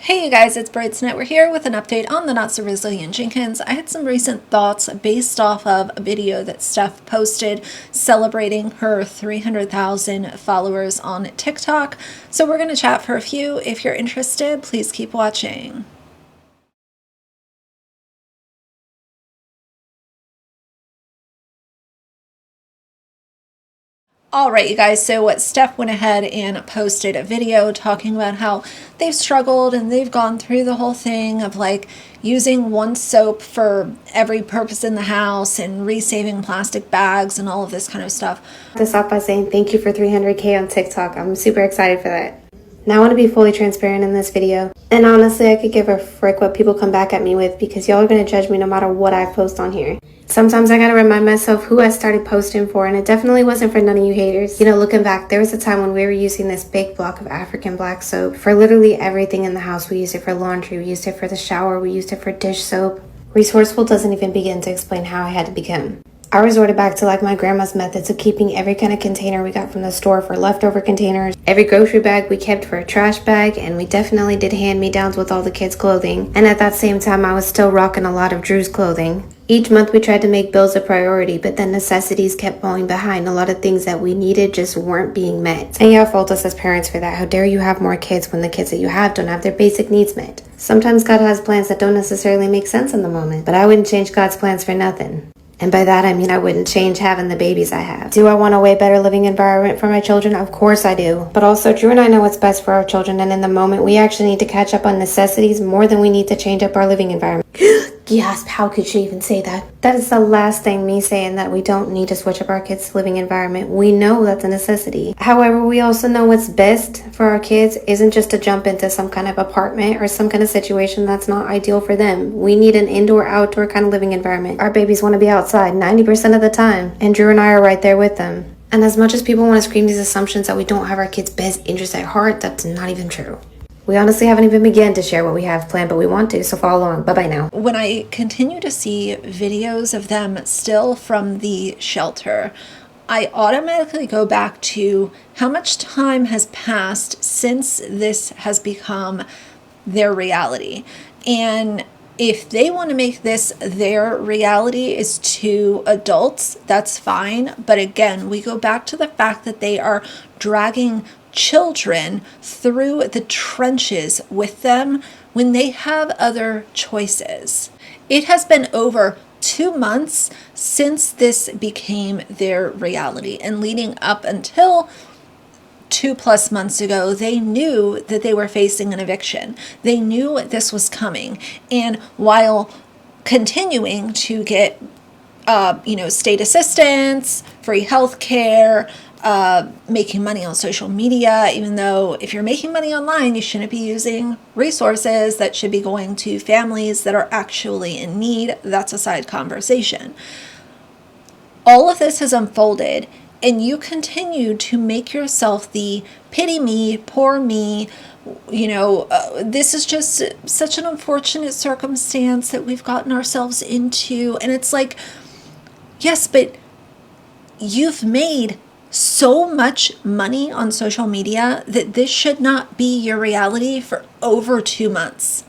Hey you guys, it's Bridesnet. We're here with an update on the Not So Resilient Jenkins. I had some recent thoughts based off of a video that Steph posted celebrating her 300,000 followers on TikTok. So we're going to chat for a few. If you're interested, please keep watching. All right, you guys, so what Steph went ahead and posted a video talking about how they've struggled and they've gone through the whole thing of like using one soap for every purpose in the house and resaving plastic bags and all of this kind of stuff. This off by saying thank you for 300K on TikTok. I'm super excited for that. Now I want to be fully transparent in this video. And honestly, I could give a frick what people come back at me with because y'all are going to judge me no matter what I post on here. Sometimes I got to remind myself who I started posting for, and it definitely wasn't for none of you haters. You know, looking back, there was a time when we were using this big block of African black soap for literally everything in the house. We used it for laundry, we used it for the shower, we used it for dish soap. Resourceful doesn't even begin to explain how I had to become. I resorted back to like my grandma's methods of keeping every kind of container we got from the store for leftover containers, every grocery bag we kept for a trash bag, and we definitely did hand-me-downs with all the kids' clothing. And at that same time, I was still rocking a lot of Drew's clothing. Each month we tried to make bills a priority, but then necessities kept falling behind. A lot of things that we needed just weren't being met. And y'all fault us as parents for that. How dare you have more kids when the kids that you have don't have their basic needs met? Sometimes God has plans that don't necessarily make sense in the moment, but I wouldn't change God's plans for nothing. And by that, I mean I wouldn't change having the babies I have. Do I want a way better living environment for my children? Of course I do. But also, Drew and I know what's best for our children, and in the moment, we actually need to catch up on necessities more than we need to change up our living environment. Gasp, how could she even say that? That is the last thing me saying that we don't need to switch up our kids' living environment. We know that's a necessity. However, we also know what's best for our kids isn't just to jump into some kind of apartment or some kind of situation that's not ideal for them. We need an indoor-outdoor kind of living environment. Our babies want to be outside 90% of the time, and Drew and I are right there with them. And as much as people want to scream these assumptions that we don't have our kids' best interests at heart, that's not even true. We honestly haven't even begun to share what we have planned, but we want to, so follow along. Bye-bye now. When I continue to see videos of them still from the shelter, I automatically go back to how much time has passed since this has become their reality. And if they want to make this their reality is to adults, that's fine. But again, we go back to the fact that they are dragging children through the trenches with them when they have other choices. It has been over 2 months since this became their reality, and leading up until 2+ months ago, they knew that they were facing an eviction. They knew this was coming, and while continuing to get state assistance, free health care, making money on social media, even though if you're making money online, you shouldn't be using resources that should be going to families that are actually in need. That's a side conversation. All of this has unfolded, and you continue to make yourself the pity me, poor me, this is just such an unfortunate circumstance that we've gotten ourselves into. And it's like, yes, but you've made so much money on social media that this should not be your reality for over 2 months.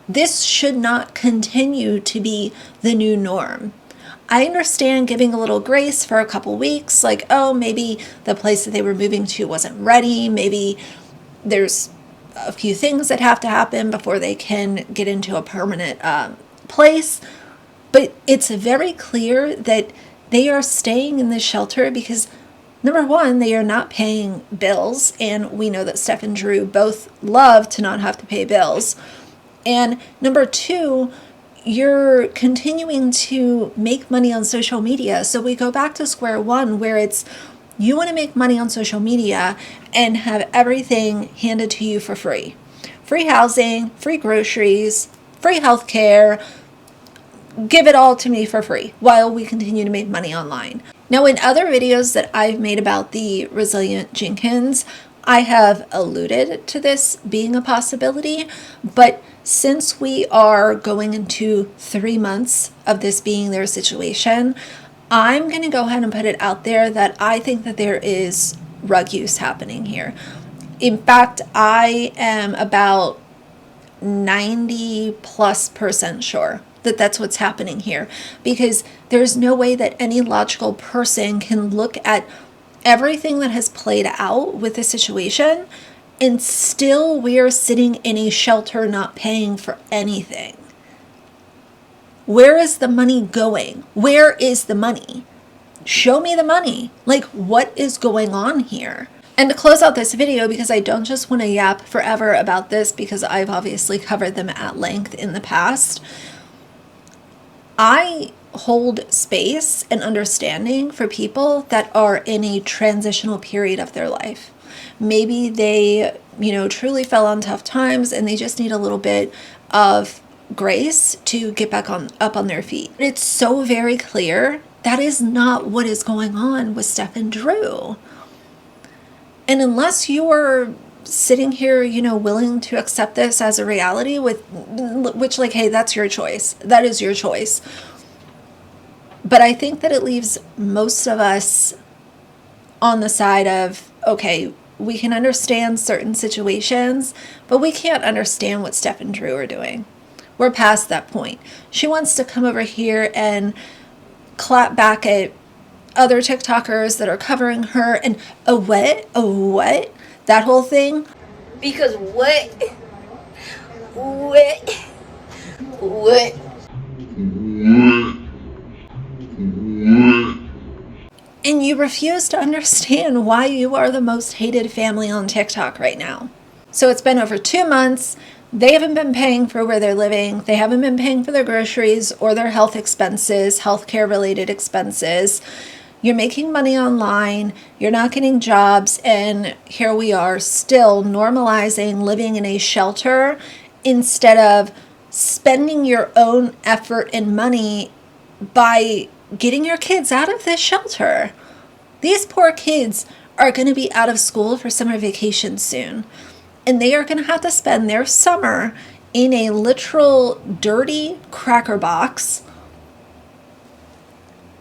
This should not continue to be the new norm. I understand giving a little grace for a couple weeks, like, oh, maybe the place that they were moving to wasn't ready. Maybe there's a few things that have to happen before they can get into a permanent place. But it's very clear that they are staying in this shelter because, number one, they are not paying bills, and we know that Steph and Drew both love to not have to pay bills. And number two, you're continuing to make money on social media. So we go back to square one, where it's you want to make money on social media and have everything handed to you for free. Free housing, free groceries, free health care. Give it all to me for free while we continue to make money online. Now, in other videos that I've made about the Resilient Jenkins, I have alluded to this being a possibility, but since we are going into 3 months of this being their situation, I'm going to go ahead and put it out there that I think that there is rug use happening here. In fact, I am about 90+% sure that that's what's happening here, because there's no way that any logical person can look at everything that has played out with the situation and still we are sitting in a shelter not paying for anything. Where is the money going? Where is the money? Show me the money. Like, what is going on here? And to close out this video, because I don't just want to yap forever about this, because I've obviously covered them at length in the past, I hold space and understanding for people that are in a transitional period of their life. Maybe they, truly fell on tough times and they just need a little bit of grace to get back up on their feet. It's so very clear that is not what is going on with Steph and Drew. And unless you're sitting here, willing to accept this as a reality, which hey, that's your choice. That is your choice. But I think that it leaves most of us on the side of, okay, we can understand certain situations, but we can't understand what Steph and Drew are doing. We're past that point. She wants to come over here and clap back at other TikTokers that are covering her and a what? That whole thing. Because what? And you refuse to understand why you are the most hated family on TikTok right now. So it's been over 2 months. They haven't been paying for where they're living. They haven't been paying for their groceries or their health expenses, healthcare related expenses. You're making money online. You're not getting jobs. And here we are still normalizing living in a shelter instead of spending your own effort and money by getting your kids out of this shelter. These poor kids are going to be out of school for summer vacation soon. And they are going to have to spend their summer in a literal dirty cracker box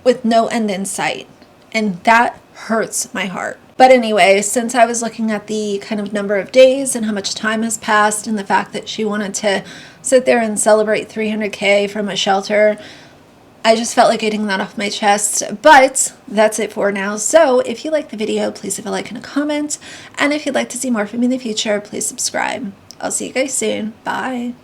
with no end in sight. And that hurts my heart. But anyway, since I was looking at the kind of number of days and how much time has passed and the fact that she wanted to sit there and celebrate 300K from a shelter, I just felt like getting that off my chest. But that's it for now. So if you like the video, please leave a like and a comment. And if you'd like to see more from me in the future, please subscribe. I'll see you guys soon. Bye.